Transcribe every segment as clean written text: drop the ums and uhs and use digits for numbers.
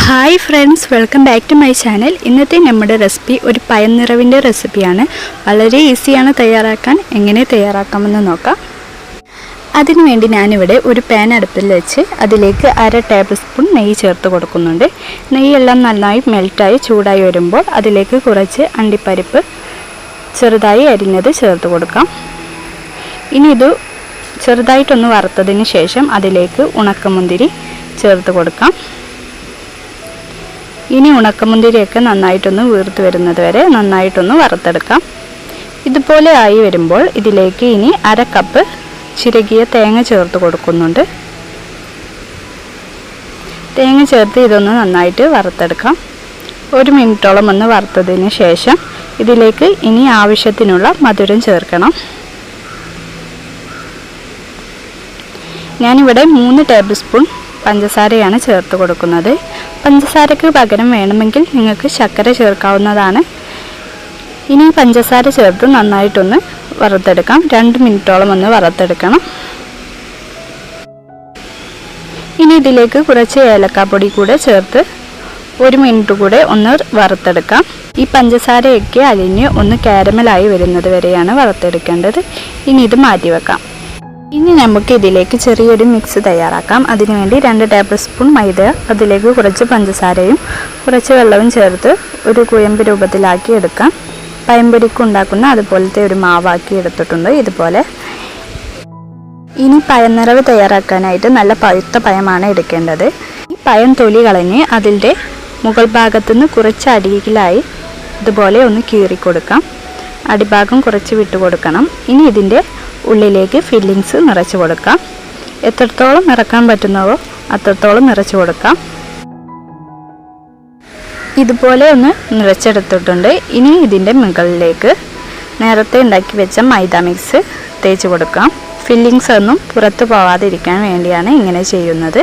Hi friends, welcome back to my channel. ഇന്നത്തെ നമ്മുടെ recipe ഒരു പയനിറവിൻ്റെ റെസിപ്പിയാണ്. വളരെ ഈസിയാണ് തയ്യാറാക്കാൻ. എങ്ങനെ തയ്യാറാക്കാമെന്ന് നോക്കാം. അതിനുവേണ്ടി ഞാനിവിടെ ഒരു പാൻ അടുപ്പിൽ വെച്ച് അതിലേക്ക് 1/2 ടേബിൾ സ്പൂൺ നെയ്യ് ചേർത്ത് കൊടുക്കുന്നുണ്ട്. നെയ്യെല്ലാം നന്നായി മെൽറ്റായി ചൂടായി വരുമ്പോൾ അതിലേക്ക് കുറച്ച് അണ്ടിപ്പരിപ്പ് ചെറുതായി അരിഞ്ഞത് ചേർത്ത് കൊടുക്കാം. ഇനി ഇത് ചെറുതായിട്ടൊന്ന് വറുത്തതിന് ശേഷം അതിലേക്ക് ഉണക്കമുന്തിരി ചേർത്ത് കൊടുക്കാം. ഇനി ഉണക്കമുന്തിരിയൊക്കെ നന്നായിട്ടൊന്ന് വീർത്ത് വരുന്നത് വരെ നന്നായിട്ടൊന്ന് വറുത്തെടുക്കാം. ഇതുപോലെ ആയി വരുമ്പോൾ ഇതിലേക്ക് ഇനി 1/2 കപ്പ് ചിരകിയ തേങ്ങ ചേർത്ത് കൊടുക്കുന്നുണ്ട്. തേങ്ങ ചേർത്ത് ഇതൊന്ന് നന്നായിട്ട് വറുത്തെടുക്കാം. 1 മിനിറ്റോളം ഒന്ന് വറുത്തതിന് ശേഷം ഇതിലേക്ക് ഇനി ആവശ്യത്തിനുള്ള മധുരം ചേർക്കണം. ഞാനിവിടെ 3 ടേബിൾ സ്പൂൺ പഞ്ചസാരയാണ് ചേർത്ത് കൊടുക്കുന്നത്. പഞ്ചസാരയ്ക്ക് പകരം വേണമെങ്കിൽ നിങ്ങൾക്ക് ശർക്കര ചേർക്കാവുന്നതാണ്. ഇനി പഞ്ചസാര ചേർത്ത് നന്നായിട്ടൊന്ന് വറുത്തെടുക്കാം. 2 മിനിറ്റോളം ഒന്ന് വറുത്തെടുക്കണം. ഇനി ഇതിലേക്ക് കുറച്ച് ഏലക്കാപ്പൊടി കൂടെ ചേർത്ത് 1 മിനിറ്റ് കൂടെ ഒന്ന് വറുത്തെടുക്കാം. ഈ പഞ്ചസാരയൊക്കെ അലിഞ്ഞ് ഒന്ന് കാരമലായി വരുന്നത് വരെയാണ് വറുത്തെടുക്കേണ്ടത്. ഇനി ഇത് മാറ്റി വെക്കാം. ഇനി നമുക്ക് ഇതിലേക്ക് ചെറിയൊരു മിക്സ് തയ്യാറാക്കാം. അതിനുവേണ്ടി 2 ടേബിൾ സ്പൂൺ മൈദ, അതിലേക്ക് കുറച്ച് പഞ്ചസാരയും കുറച്ച് വെള്ളവും ചേർത്ത് ഒരു കുഴമ്പ് രൂപത്തിലാക്കി എടുക്കാം. പഴംപൊരിക്ക് ഉണ്ടാക്കുന്ന അതുപോലത്തെ ഒരു മാവാക്കി എടുത്തിട്ടുണ്ട് ഇതുപോലെ. ഇനി പഴനിറവ് തയ്യാറാക്കാനായിട്ട് നല്ല പഴുത്ത പഴമാണ് എടുക്കേണ്ടത്. ഈ പഴം തൊലി കളഞ്ഞ് അതിൻ്റെ മുകൾ ഭാഗത്തുനിന്ന് കുറച്ച് അടിയിലായി ഇതുപോലെ ഒന്ന് കീറി കൊടുക്കാം. അടിഭാഗം കുറച്ച് വിട്ടു കൊടുക്കണം. ഇനി ഇതിൻ്റെ ഉള്ളിലേക്ക് ഫില്ലിങ്സ് നിറച്ച് കൊടുക്കാം. എത്രത്തോളം നിറക്കാൻ പറ്റുന്നവോ അത്രത്തോളം നിറച്ച് കൊടുക്കാം. ഇതുപോലെ ഒന്ന് നിറച്ചെടുത്തിട്ടുണ്ട്. ഇനി ഇതിൻ്റെ മുകളിലേക്ക് നേരത്തെ ഉണ്ടാക്കി വെച്ച മൈദ മിക്സ് തേച്ച് കൊടുക്കാം. ഫില്ലിങ്സ് ഒന്നും പുറത്തു പോവാതിരിക്കാൻ വേണ്ടിയാണ് ഇങ്ങനെ ചെയ്യുന്നത്.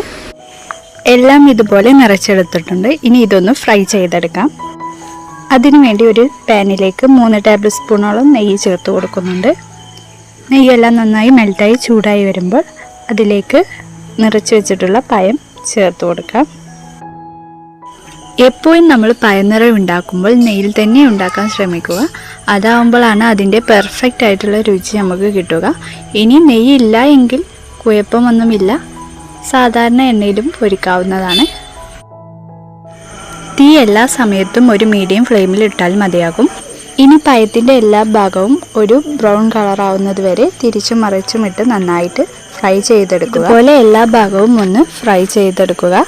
എല്ലാം ഇതുപോലെ നിറച്ചെടുത്തിട്ടുണ്ട്. ഇനി ഇതൊന്ന് ഫ്രൈ ചെയ്തെടുക്കാം. അതിനുവേണ്ടി ഒരു പാനിലേക്ക് 3 ടേബിൾ സ്പൂണോളം നെയ്യ് ചേർത്ത് കൊടുക്കുന്നുണ്ട്. നെയ്യെല്ലാം നന്നായി മെൽറ്റായി ചൂടായി വരുമ്പോൾ അതിലേക്ക് നിറച്ച് വെച്ചിട്ടുള്ള പഴം ചേർത്ത് കൊടുക്കാം. എപ്പോഴും നമ്മൾ പഴനിറവ് ഉണ്ടാക്കുമ്പോൾ നെയ്യിൽ തന്നെ ഉണ്ടാക്കാൻ ശ്രമിക്കുക. അതാവുമ്പോഴാണ് അതിൻ്റെ പെർഫെക്റ്റ് ആയിട്ടുള്ള രുചി നമുക്ക് കിട്ടുക. ഇനി നെയ്യില്ല എങ്കിൽ കുഴപ്പമൊന്നുമില്ല, സാധാരണ എണ്ണയിലും പൊരിക്കാവുന്നതാണ്. തീ എല്ലാ സമയത്തും ഒരു മീഡിയം ഫ്ലെയിമിൽ ഇട്ടാൽ മതിയാകും. ഇനി പഴത്തിൻ്റെ എല്ലാ ഭാഗവും ഒരു ബ്രൗൺ കളറാവുന്നത് വരെ തിരിച്ചും മറിച്ചും ഇട്ട് നന്നായിട്ട് ഫ്രൈ ചെയ്തെടുക്കുക. അതുപോലെ എല്ലാ ഭാഗവും ഒന്ന് ഫ്രൈ ചെയ്തെടുക്കുക.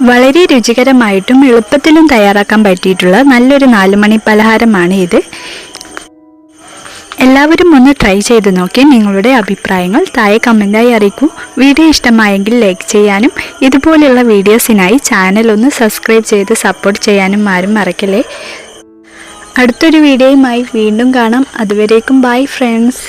വളരെ രുചികരമായിട്ടും എളുപ്പത്തിലും തയ്യാറാക്കാൻ പറ്റിയിട്ടുള്ള നല്ലൊരു 4 മണി പലഹാരമാണ് ഇത്. എല്ലാവരും ഒന്ന് ട്രൈ ചെയ്ത് നോക്കി നിങ്ങളുടെ അഭിപ്രായങ്ങൾ താഴെ കമൻറ്റായി അറിയിക്കൂ. വീഡിയോ ഇഷ്ടമായെങ്കിൽ ലൈക്ക് ചെയ്യാനും ഇതുപോലെയുള്ള വീഡിയോസിനായി ചാനൽ ഒന്ന് സബ്സ്ക്രൈബ് ചെയ്ത് സപ്പോർട്ട് ചെയ്യാനും ആരും മറക്കല്ലേ. അടുത്തൊരു വീഡിയോയുമായി വീണ്ടും കാണാം. അതുവരേക്കും ബൈ ഫ്രണ്ട്സ്.